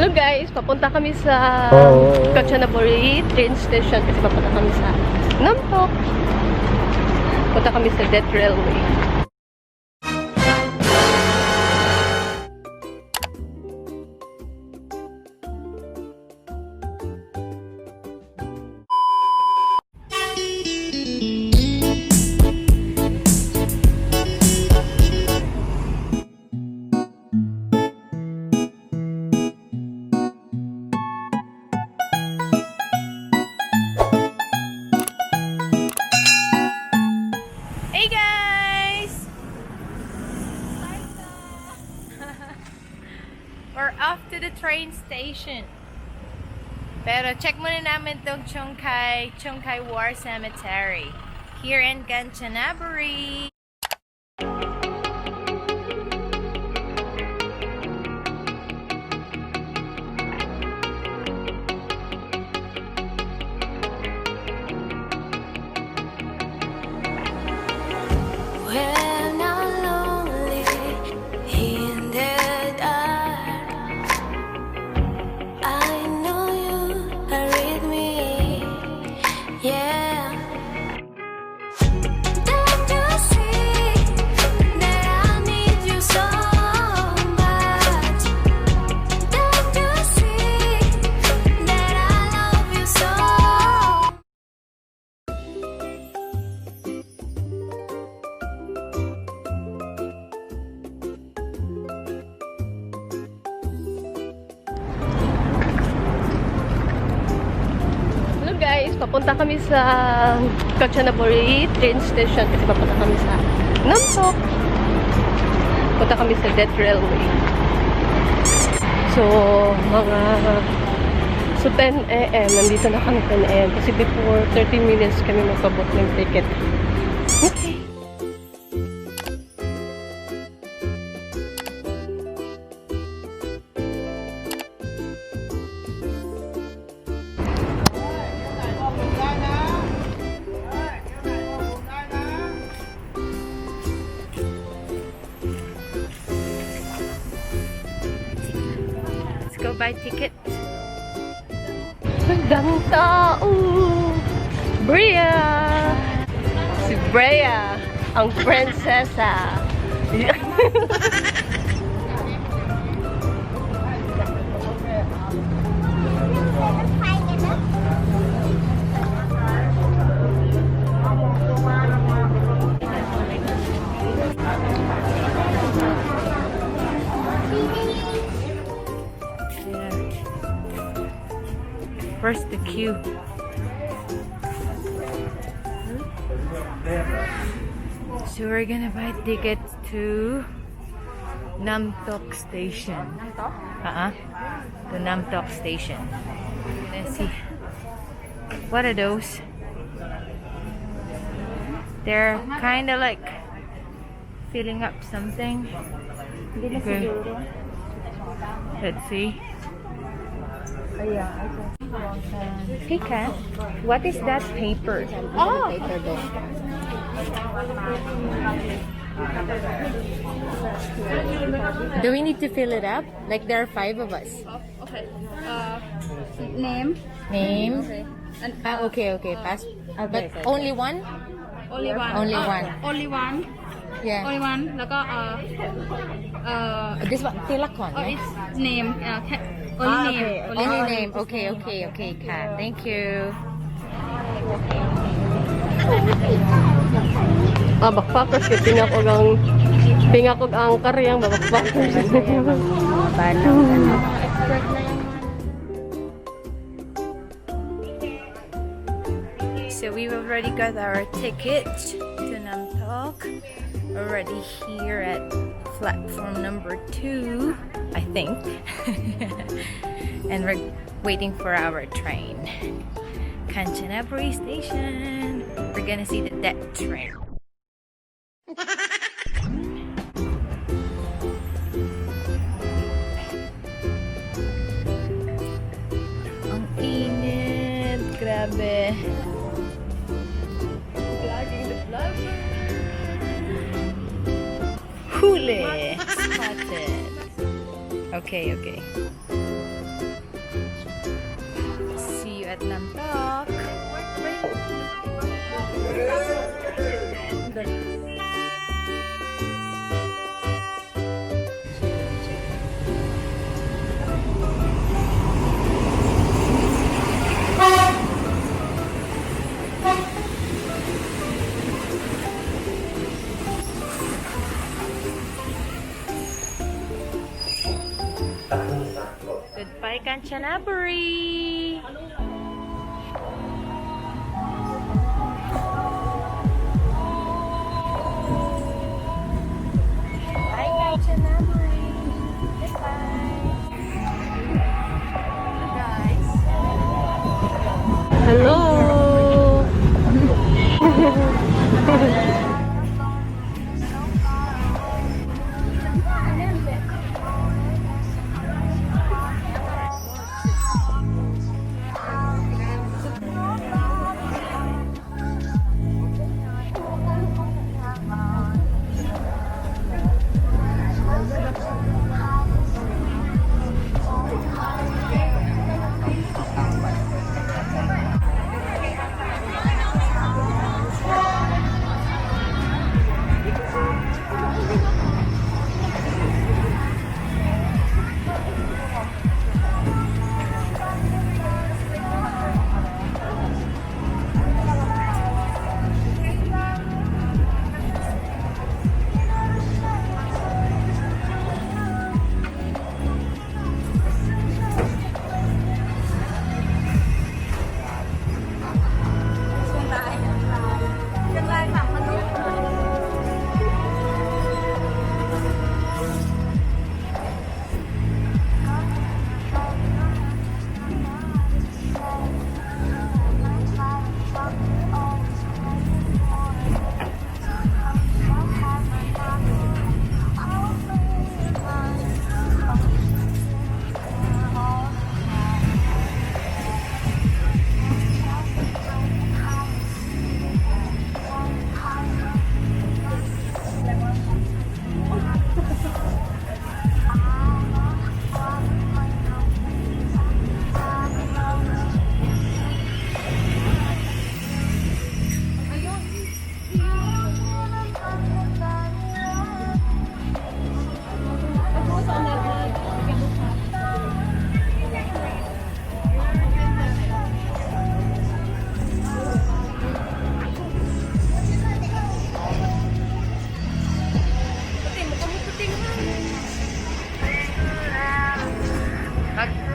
Hello guys, papunta kami sa Kanchanaburi train station kasi papunta kami sa NAMTOK. Punta kami sa Death Railway. We're off to the train station. Pero check muna namin tong Khwae War Cemetery here in Kanchanaburi. Guys, papunta kami sa Kanchanaburi train station kasi papunta kami sa NAMTOK. Punta kami sa Death Railway. So, 10 AM, nandito na kami 10 AM kasi before 30 minutes kami magpabot ng ticket. Okay. Go buy tickets. Magandang tao! Brea! Si Brea, ang prinsesa. Where's the queue? So we're gonna buy tickets to NAMTOK station. The NAMTOK station. Let's see. What are those? They're kind of like filling up something. Okay. Let's see. Hey Kat, what is that paper? Oh! Do we need to fill it up? Like there are 5 of us. Okay. Name. Name. Okay. And, Okay. Pass. But only one? Only one. Only one. Only one. Yeah. Only one. แล้วก็ This one, Tilakon. oh, it's name. Only name. Okay. Only name. Okay, Kat. Thank you. Backpackers kay pingakog ang karyang backpackers. So we've already got our ticket to NAMTOK. Already here at platform number 2, I think. And we're waiting for our train. Kanchanaburi station. We're gonna see the death train. Ang init, grabe. Huli! Spotted. Okay. at NAMTOK. Goodbye, Kanchanaburi! Bye, Kanchanaburi! Goodbye! Guys! Hello!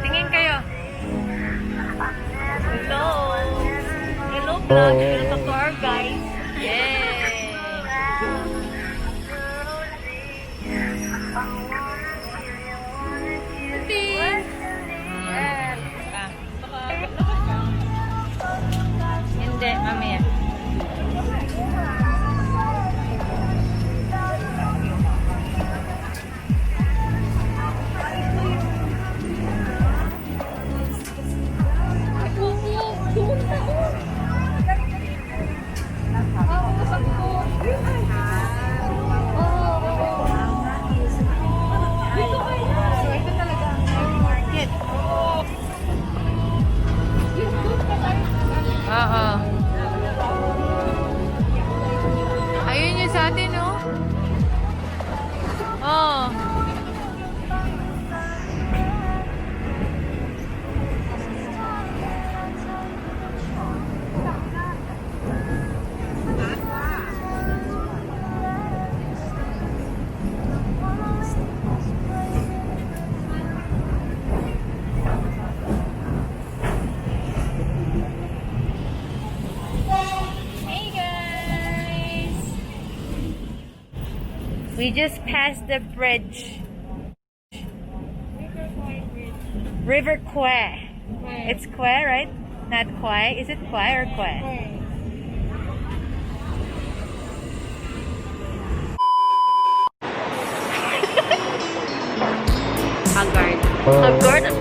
Tingin kayo. Hello! Hello, vlog. Welcome to our guys. Yay! Yes. Hindi, mamaya. Oo. Ayun yung sa atin, oh. Oo. Hey guys! We just passed the bridge. River Kwai. It's Kwai, right? Not Kwai. Is it Kwai or Kwai? Haggard. Haggard at